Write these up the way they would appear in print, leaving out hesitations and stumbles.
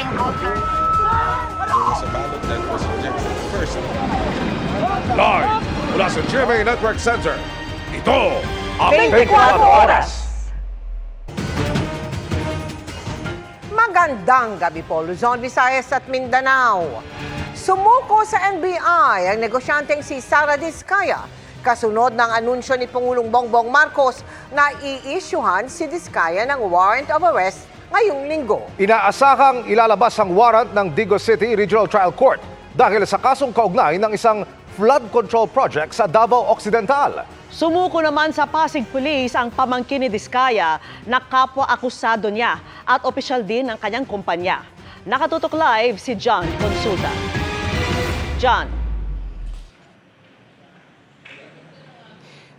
green coater. Sa ballot that was rejected first. Live mula sa GMA Network Center, ito ang 24 Oras. Magandang gabi po, Luzon, Visayas at Mindanao. Sumuko sa NBI ang negosyanteng si Sara Diskaya kasunod ng anunsyo ni Pangulong Bongbong Marcos na i-issuehan si Diskaya ng warrant of arrest ngayong linggo. Inaasahang ilalabas ang warrant ng Digos City Regional Trial Court dahil sa kasong kaugnay ng isang flood control project sa Davao Occidental. Sumuko naman sa Pasig Police ang pamangkin ni Diskaya na kapwa-akusado niya at opisyal din ng kanyang kumpanya. Nakatutok live si John Consulta. John.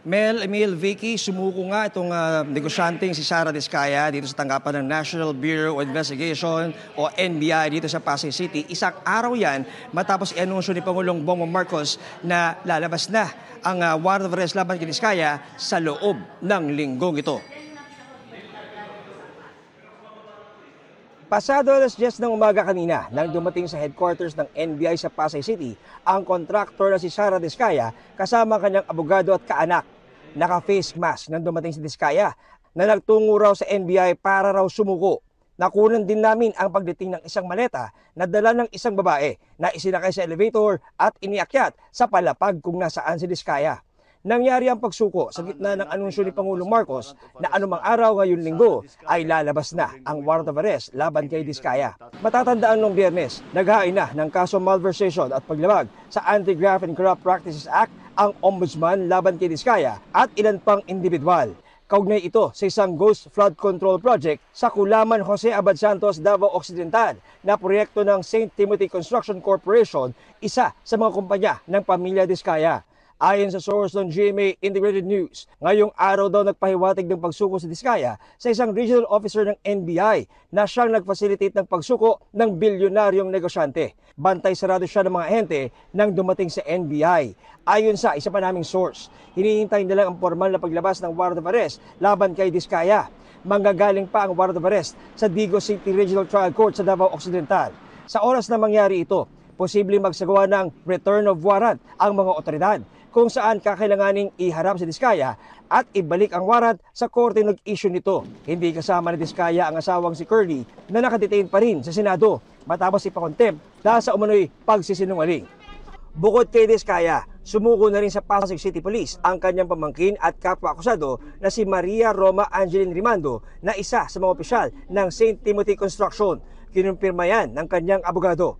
Mel, Emil, Vicky, sumuko nga itong negosyanteng si Sara Diskaya dito sa tanggapan ng National Bureau of Investigation o NBI dito sa Pasay City. Isang araw yan matapos i-anunsyo ni Pangulong Bongbong Marcos na lalabas na ang warrant of arrest laban kay Diskaya sa loob ng linggong ito. Pasado alas 10 ng umaga kanina nang dumating sa headquarters ng NBI sa Pasay City ang kontraktor na si Sara Diskaya kasama kanyang abogado at kaanak. Naka-face mask nang dumating si Diskaya na nagtungo raw sa NBI para raw sumuko. Nakunan din namin ang pagdating ng isang maleta na dala ng isang babae na isinakay sa elevator at iniakyat sa palapag kung nasaan si Diskaya. Nangyari ang pagsuko sa gitna ng anunsyo ni Pangulong Marcos na anumang araw ngayong linggo ay lalabas na ang warrant of arrest laban kay Diskaya. Matatandaan noong Biyernes, naghain na ng kaso malversation at paglabag sa Anti-Graft and Corrupt Practices Act ang ombudsman laban kay Diskaya at ilan pang individual. Kaugnay ito sa isang ghost flood control project sa Kulaman Jose Abad Santos, Davao Occidental na proyekto ng St. Timothy Construction Corporation, isa sa mga kumpanya ng pamilya Diskaya. Ayon sa source ng GMA Integrated News, ngayong araw daw nagpahiwatig ng pagsuko si Diskaya sa isang regional officer ng NBI na siyang nag-facilitate ng pagsuko ng bilyonaryong negosyante. Bantay sarado siya ng mga ahente nang dumating sa NBI. Ayon sa isa pa naming source, hinihintay nila ang formal na paglabas ng warrant of arrest laban kay Diskaya. Manggagaling pa ang warrant of arrest sa Digos City Regional Trial Court sa Davao Occidental. Sa oras na mangyari ito, posibleng magsagawa ng return of warrant ang mga otoridad kung saan kakailanganing iharap si Diskaya at ibalik ang warrant sa korte nag-issue nito. Hindi kasama ni Diskaya ang asawang si Curly na nakadetain pa rin sa Senado matapos ipakontempt dahil sa umano'y pagsisinungaling. Bukod kay Diskaya, sumuko na rin sa Pasig City Police ang kanyang pamangkin at kapwa-akusado na si Maria Roma Angeline Rimando na isa sa mga opisyal ng St. Timothy Construction. Kinumpirma yan ng kanyang abogado.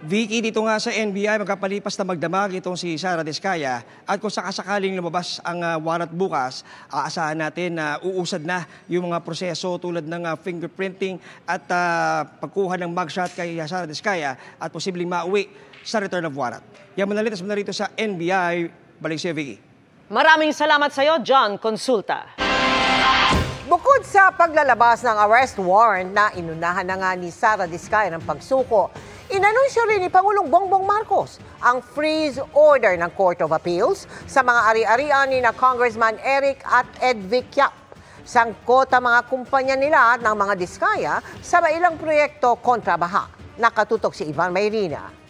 Vicky, dito nga sa NBI, magkapalipas na magdamag itong si Sara Diskaya at kung sakasakaling lumabas ang warrant bukas, aasahan natin na uusad na yung mga proseso tulad ng fingerprinting at pagkuha ng mugshot kay Sara Diskaya at posibleng mauwi sa return of warrant. Yan manalitas mo na rito sa NBI. Balik siya, Vicky. Maraming salamat sa iyo, John Consulta. Bukod sa paglalabas ng arrest warrant na inunahan na nga ni Sara Diskaya ng pagsuko, inanunsyo rin ni Pangulong Bongbong Marcos ang freeze order ng Court of Appeals sa mga ari-arian ni na Congressman Eric at Ed Vic Yap. Sangkot ang mga kumpanya nila ng mga Diskaya sa ilang proyekto kontra baha. Nakatutok si Ivan Mayrina.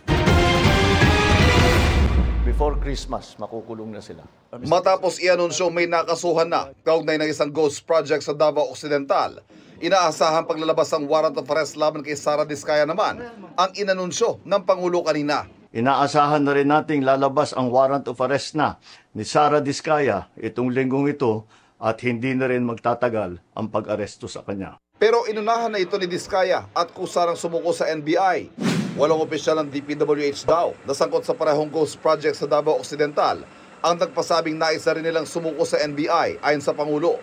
Before Christmas, makukulong na sila. Matapos i-anunsyo may nakasuhan na kaugnay ng isang ghost project sa Davao Occidental, inaasahan paglalabas ang warrant of arrest laban kay Sara Diskaya naman ang inanunsyo ng Pangulo kanina. Inaasahan na rin nating lalabas ang warrant of arrest na ni Sara Diskaya itong linggong ito at hindi na rin magtatagal ang pag-aresto sa kanya. Pero inunahan na ito ni Diskaya at kusarang sumuko sa NBI. Walong opisyal ng DPWH daw na sangkot sa parehong ghost project sa Davao Occidental ang nagpasabing nais na rin nilang sumuko sa NBI ayon sa Pangulo.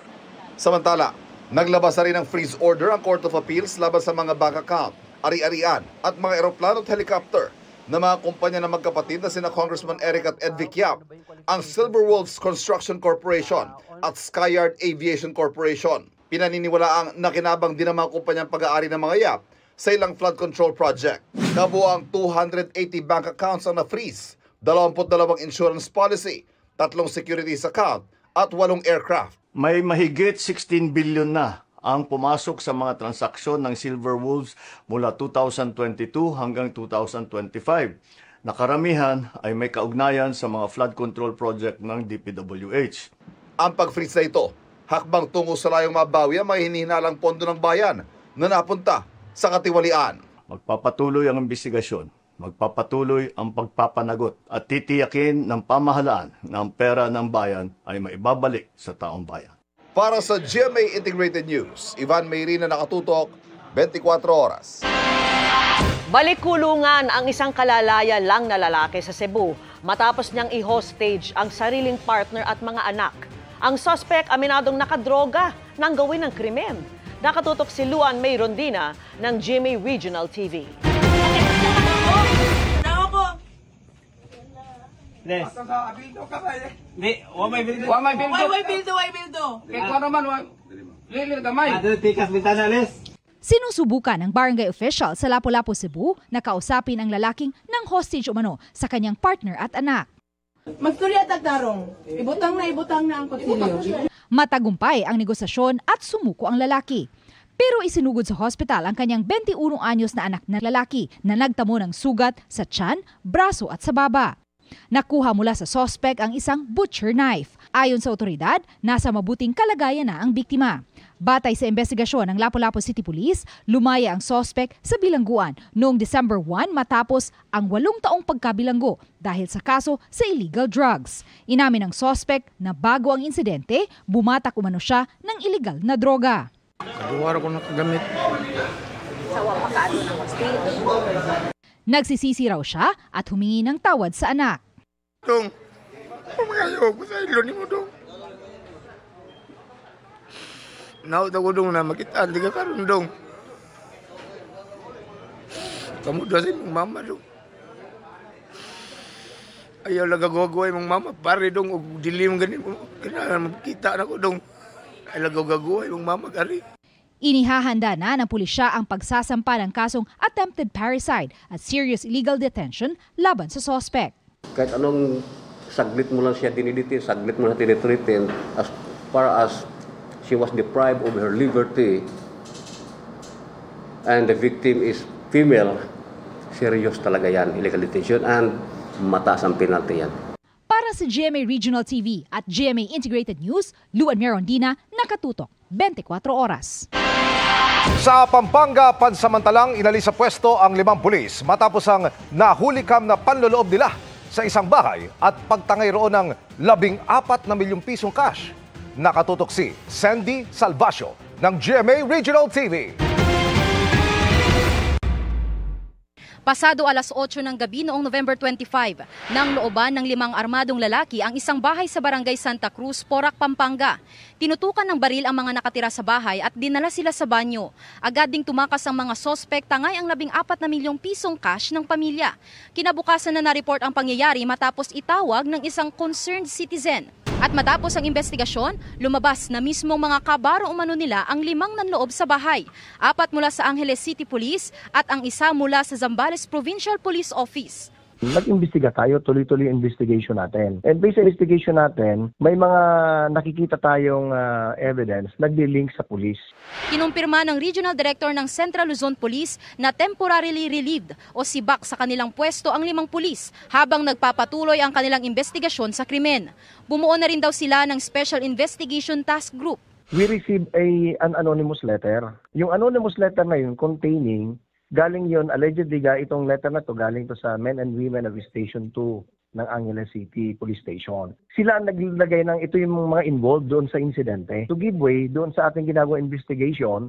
Samantala, naglabas na rin ng freeze order ang Court of Appeals laban sa mga bank account, ari-arian at mga eroplano at helicopter na mga kumpanya na magkapatid na sina Congressman Eric at Ed Vic Yap, ang Silverwolves Construction Corporation at Skyyard Aviation Corporation. Pinaniniwalaang nakinabang din ang mga kumpanyang pag-aari ng mga Yap sa ilang flood control project. Kabuang 280 bank accounts ang na-freeze, 22 insurance policy, 3 securities account at 8 aircraft. May mahigit 16 billion na ang pumasok sa mga transaksyon ng Silver Wolves mula 2022 hanggang 2025. Nakaramihan ay may kaugnayan sa mga flood control project ng DPWH. Ang pag-freeze na ito, hakbang tungo sa layong mabawi ang mga hinihinalang pondo ng bayan na napunta sa katiwalian. Magpapatuloy ang investigasyon, magpapatuloy ang pagpapanagot at titiyakin ng pamahalaan na ang pera ng bayan ay maibabalik sa taong bayan. Para sa GMA Integrated News, Ivan Mayrina, nakatutok, 24 oras. Balik kulungan ang isang kalalaya lang na lalaki sa Cebu matapos niyang i-hostage ang sariling partner at mga anak. Ang suspect aminadong nakadroga nang gawin ng krimen. Nakatutok si Luan May Rondina ng GMA Regional TV. Yes. Di, wa may bildo. Wa may bildo. Kaya ko naman wa. Lilir gamay. Tikas bintana les. Sinusubukan ng barangay official sa Lapu-Lapu, Cebu na kausapin ang lalaking ng hostage umano sa kanyang partner at anak. Magturya tagtarong. Ibutang na ang kutsilyo. Matagumpay ang negosasyon at sumuko ang lalaki. Pero isinugod sa hospital ang kanyang 21 anyos na anak na lalaki na nagtamo ng sugat sa tiyan, braso at sa baba. Nakuha mula sa suspect ang isang butcher knife. Ayon sa otoridad, nasa mabuting kalagayan na ang biktima. Batay sa investigasyon ng Lapu-Lapu City Police, lumaya ang suspect sa bilangguan noong December 1 matapos ang 8 taong pagkabilanggo dahil sa kaso sa illegal drugs. Inamin ng suspect na bago ang insidente, bumatak umano siya ng illegal na droga. Kaduwar ko nakagamit. Nagsisisi raw siya at humingi ng tawad sa anak. Dong, pumayaw ko sa ilo ni mo dong. Naot ako dong na makitaan, di ka karoon dong. Kamu doon sa mong mama dong. Ayaw lang gagawagaway mong mama, pare dong, o dilim ganit mo. Kailangan magkita na ko dong. Ayaw gagawagaway mong mama, kari. Inihahanda na ng pulisya ang pagsasampa ng kasong attempted parricide at serious illegal detention laban sa suspect. Kahit anong saglit mo lang siya diniditin, saglit mo lang tinitreatin, as far as she was deprived of her liberty and the victim is female, serious talaga yan, illegal detention, and mataas ang penalty yan. Para sa GMA Regional TV at GMA Integrated News, Luan May Rondina, nakatutok 24 oras. Sa Pampanga, pansamantalang inalis sa pwesto ang 5 pulis matapos ang nahulikam na panloloob nila sa isang bahay at pagtangay roon ng 14 na milyong pisong cash. Nakatutok si Sandy Salvacio ng GMA Regional TV. Pasado alas 8 ng gabi noong November 25, nang looban ng 5 armadong lalaki ang isang bahay sa barangay Santa Cruz, Porac, Pampanga. Tinutukan ng baril ang mga nakatira sa bahay at dinala sila sa banyo. Agad ding tumakas ang mga sospek, tangay ang 14 na milyong pisong cash ng pamilya. Kinabukasan na na-report ang pangyayari matapos itawag ng isang concerned citizen. At matapos ang investigasyon, lumabas na mismong mga kabaro umano nila ang 5 nanloob sa bahay. 4 mula sa Angeles City Police at ang isa mula sa Zambales Provincial Police Office. Nag-imbestiga tayo, tuloy-tuloy investigation natin. And based sa investigation natin, may mga nakikita tayong evidence nagdi-link sa pulis. Kinumpirma ng Regional Director ng Central Luzon Police na temporarily relieved o sibak sa kanilang pwesto ang 5 pulis habang nagpapatuloy ang kanilang investigasyon sa krimen. Bumuo na rin daw sila ng Special Investigation Task Group. We received an anonymous letter. Yung anonymous letter na yun containing galing yon, allegedly itong letter na to galing to sa men and women of Station 2 ng Angeles City Police Station. Sila ang naglagay ng ito yung mga involved doon sa insidente to give way doon sa ating ginagawa investigation,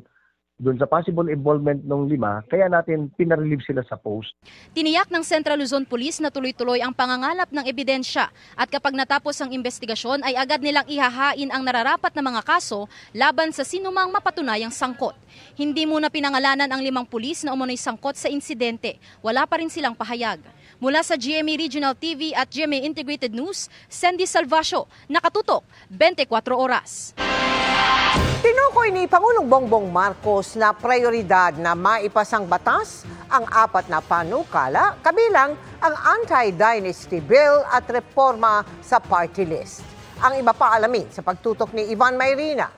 doon sa possible involvement ng 5, kaya natin pinarelieve sila sa post. Tiniyak ng Central Luzon Police na tuloy-tuloy ang pangangalap ng ebidensya at kapag natapos ang investigasyon ay agad nilang ihahain ang nararapat na mga kaso laban sa sinumang mapatunayang sangkot. Hindi muna pinangalanan ang 5 pulis na umunoy sangkot sa insidente. Wala pa rin silang pahayag. Mula sa GMA Regional TV at GMA Integrated News, Sandy Salvacio, nakatutok 24 oras. Tinukoy ni Pangulong Bongbong Marcos na prioridad na maipasang batas ang 4 na panukala, kabilang ang Anti-Dynasty Bill at reforma sa party list. Ang iba pa alamin sa pagtutok ni Ivan Mayrina.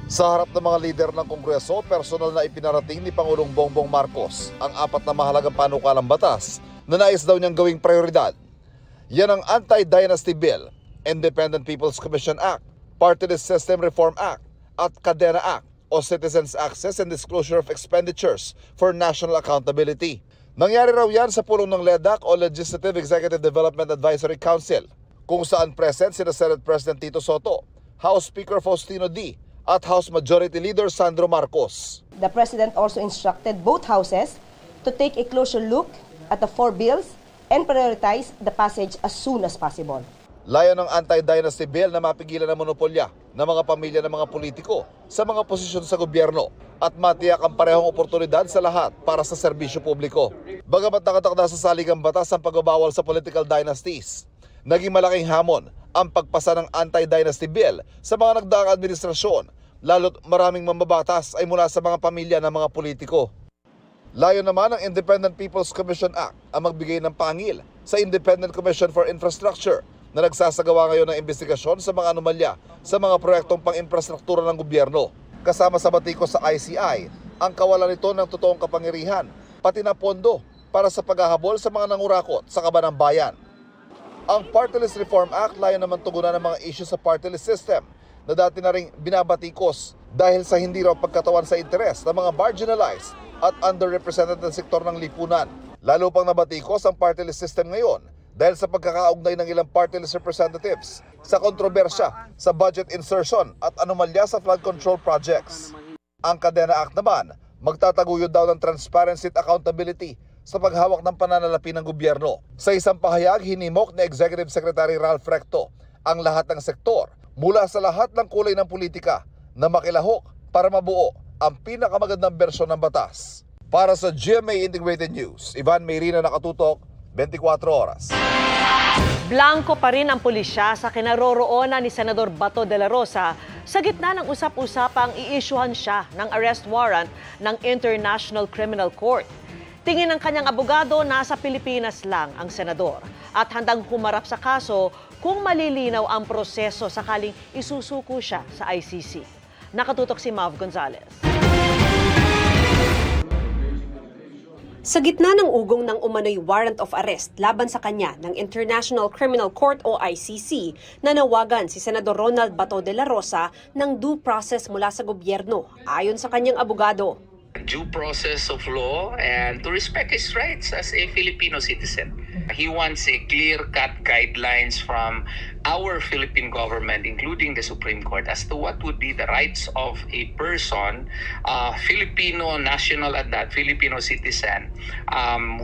Sa harap ng mga lider ng Kongreso, personal na ipinarating ni Pangulong Bongbong Marcos ang 4 na mahalagang panukalang batas na nais daw niyang gawing prioridad. Yan ang Anti-Dynasty Bill, Independent People's Commission Act, Party List System Reform Act, at Cadena Act o Citizens Access and Disclosure of Expenditures for National Accountability. Nangyari raw yan sa pulong ng LEDAC o Legislative Executive Development Advisory Council, kung saan present sina Senate President Tito Soto, House Speaker Faustino D. at House Majority Leader Sandro Marcos. The President also instructed both houses to take a closer look at the 4 bills and prioritize the passage as soon as possible. Layo ng Anti-Dynasty Bill na mapigilan ang monopolya ng mga pamilya ng mga politiko sa mga posisyon sa gobyerno at matiyak ang parehong oportunidad sa lahat para sa serbisyo publiko. Bagamat nakatakda sa saligang batas ang pagbabawal sa political dynasties, naging malaking hamon ang pagpasa ng Anti-Dynasty Bill sa mga nagdaang administrasyon, lalo't maraming mambabatas ay mula sa mga pamilya ng mga politiko. Layo naman ng Independent People's Commission Act ang magbigay ng pangil sa Independent Commission for Infrastructure na nagsasagawa ngayon ng investigasyon sa mga anomalya sa mga proyektong pang-infrastruktura ng gobyerno. Kasama sa batikos sa ICI, ang kawalan nito ng totoong kapangyarihan, pati na pondo para sa paghahabol sa mga nangurakot sa kaban ng bayan. Ang Party List Reform Act layo naman tugunan ng mga issue sa party list system na dati na ring binabatikos dahil sa hindi raw pagkatawan sa interes ng mga marginalized at underrepresented na sektor ng lipunan. Lalo pang nabatikos ang party list system ngayon dahil sa pagkakaugnay ng ilang party list representatives sa kontrobersya sa budget insertion at anomalya sa flood control projects. Ang Cadena Act naman, magtataguyod daw ng transparency at accountability sa paghawak ng pananalapi ng gobyerno. Sa isang pahayag, hinimok ni Executive Secretary Ralph Recto ang lahat ng sektor mula sa lahat ng kulay ng politika na makilahok para mabuo ang pinakamagandang bersyon ng batas. Para sa GMA Integrated News, Ivan Mayrina, nakatutok, 24 oras. Blanco pa rin ang pulisya sa kinaroroonan ni Senador Bato de la Rosa sa gitna ng usap-usapang i-issuehan siya ng arrest warrant ng International Criminal Court. Tingin ng kanyang abogado, nasa Pilipinas lang ang senador at handang humarap sa kaso kung malilinaw ang proseso sakaling isusuko siya sa ICC. Nakatutok si Mav Gonzalez. Sa gitna ng ugong ng umano'y warrant of arrest laban sa kanya ng International Criminal Court o ICC, nanawagan si Senador Ronald Bato de la Rosa ng due process mula sa gobyerno ayon sa kanyang abogado. Due process of law and to respect his rights as a Filipino citizen. He wants a clear-cut guidelines from our Philippine government, including the Supreme Court, as to what would be the rights of a person, Filipino national at that, Filipino citizen,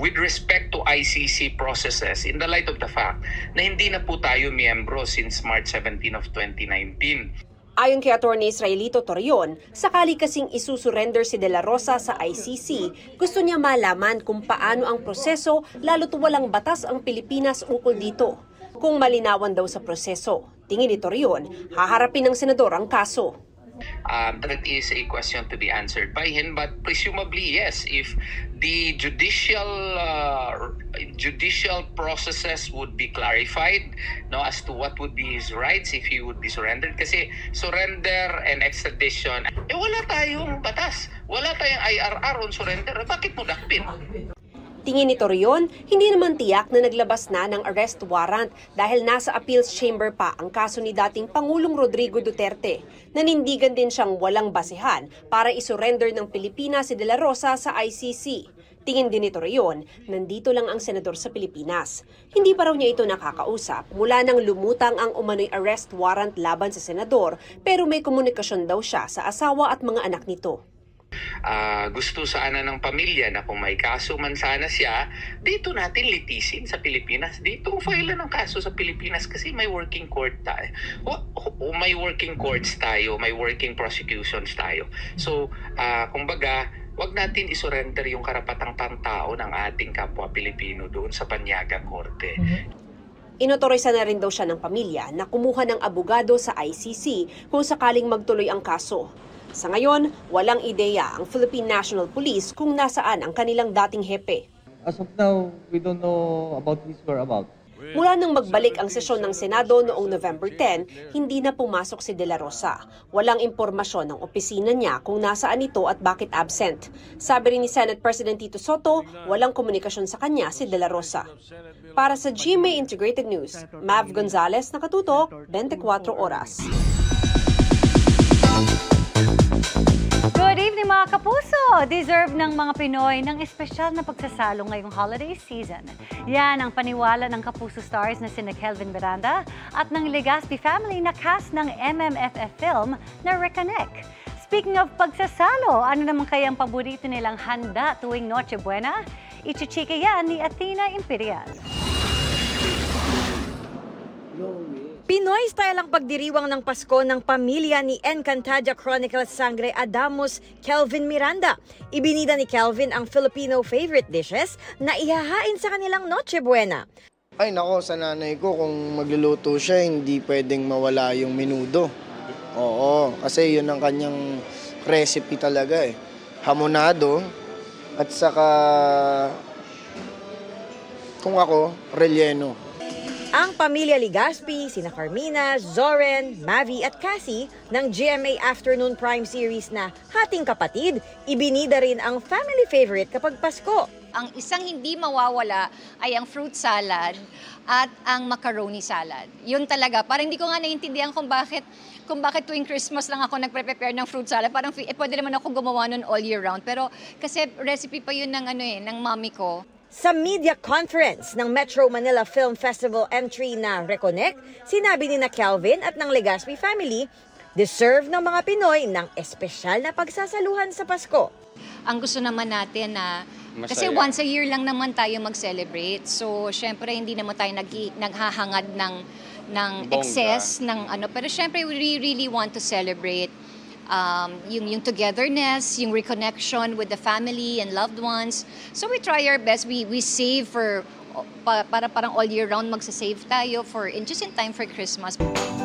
with respect to ICC processes in the light of the fact na hindi na po tayo miyembro since March 17 of 2019. Ayon kay Attorney Israelito Torion, sakali kasing isusurrender si De La Rosa sa ICC, gusto niya malaman kung paano ang proseso lalo't walang batas ang Pilipinas ukol dito. Kung malinawan daw sa proseso, tingin ni Torion, haharapin ng senador ang kaso. That is a question to be answered by him, but presumably yes, if the judicial processes would be clarified, no, as to what would be his rights if he would be surrendered. Kasi surrender and extradition, wala tayong batas, wala tayong IRR on surrender. Bakit mo dakpin? Tingin ni Torion, hindi naman tiyak na naglabas na ng arrest warrant dahil nasa appeals chamber pa ang kaso ni dating Pangulong Rodrigo Duterte. Nanindigan din siyang walang basehan para isurrender ng Pilipinas si De La Rosa sa ICC. Tingin din ni Torion, nandito lang ang senador sa Pilipinas. Hindi pa raw niya ito nakakausap mula nang lumutang ang umano'y arrest warrant laban sa senador, pero may komunikasyon daw siya sa asawa at mga anak nito. Gusto sana ng pamilya na kung may kaso man sana siya, dito natin litisin sa Pilipinas. Dito file ng kaso sa Pilipinas kasi may working court tayo. May working courts tayo, may working prosecutions tayo. So, kumbaga, wag natin isurrender yung karapatang pangtao ng ating kapwa Pilipino doon sa Banyagang Korte. Inotorisa na rin daw siya ng pamilya na kumuha ng abogado sa ICC kung sakaling magtuloy ang kaso. Sa ngayon, walang ideya ang Philippine National Police kung nasaan ang kanilang dating hepe. As of now, we don't know about his whereabouts. Mula nang magbalik ang sesyon ng Senado noong November 10, hindi na pumasok si De La Rosa. Walang impormasyon ng opisina niya kung nasaan ito at bakit absent. Sabi rin ni Senate President Tito Soto, walang komunikasyon sa kanya si De La Rosa. Para sa GMA Integrated News, Mav Gonzalez, nakatutok, 24 oras. Good evening mga kapuso! Deserve ng mga Pinoy ng espesyal na pagsasalo ngayong holiday season. Yan ang paniwala ng kapuso stars na sina Kelvin Miranda at ng Legaspi family na cast ng MMFF film na Reconnect. Speaking of pagsasalo, ano naman kaya ang paborito nilang handa tuwing Noche Buena? Ichichika yan ni Athena Imperial. Pinoy style ang pagdiriwang ng Pasko ng pamilya ni Encantadia Chronicles Sangre Adamos, Kelvin Miranda. Ibinida ni Kelvin ang Filipino favorite dishes na ihahain sa kanilang Noche Buena. Ay nako, sa nanay ko kung magluluto siya, hindi pwedeng mawala yung menudo. Oo, kasi yun ang kanyang recipe talaga eh. Hamonado at saka kung ako, relleno. Ang pamilya Legaspi, sina Carmina, Zoren, Mavi at Cassie ng GMA Afternoon Prime Series na Hating Kapatid, ibinida rin ang family favorite kapag Pasko. Ang isang hindi mawawala ay ang fruit salad at ang macaroni salad. Yun talaga, parang hindi ko nga naiintindihan kung bakit tuwing Christmas lang ako nagpre-prepare ng fruit salad. Parang pwede naman ako gumawa nun all year round. Pero kasi recipe pa yun ng mami ko. Sa media conference ng Metro Manila Film Festival entry na Reconnect, sinabi ni na Kelvin at ng Legaspi family, deserve ng mga Pinoy ng espesyal na pagsasaluhan sa Pasko. Ang gusto naman natin na, kasi Masaya. once a year lang naman tayo mag-celebrate. So, syempre, hindi naman tayo naghahangad ng Bongga. excess, pero syempre, we really want to celebrate yung togetherness, yung reconnection with the family and loved ones. So we try our best. We save for parang all year round magsasave tayo just in time for Christmas.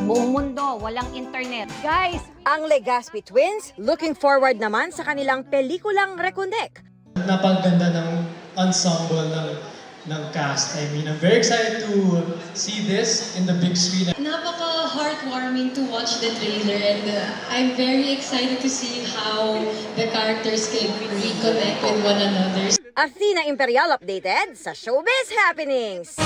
Buong mundo, walang internet. Guys, ang Legaspi twins looking forward naman sa kanilang pelikulang Reconnect. Napaganda ng ensemble ng cast. I mean, I'm very excited to see this in the big screen. Napaka-heartwarming to watch the trailer, and I'm very excited to see how the characters can reconnect with one another. Athena Imperial updated sa Showbiz Happenings.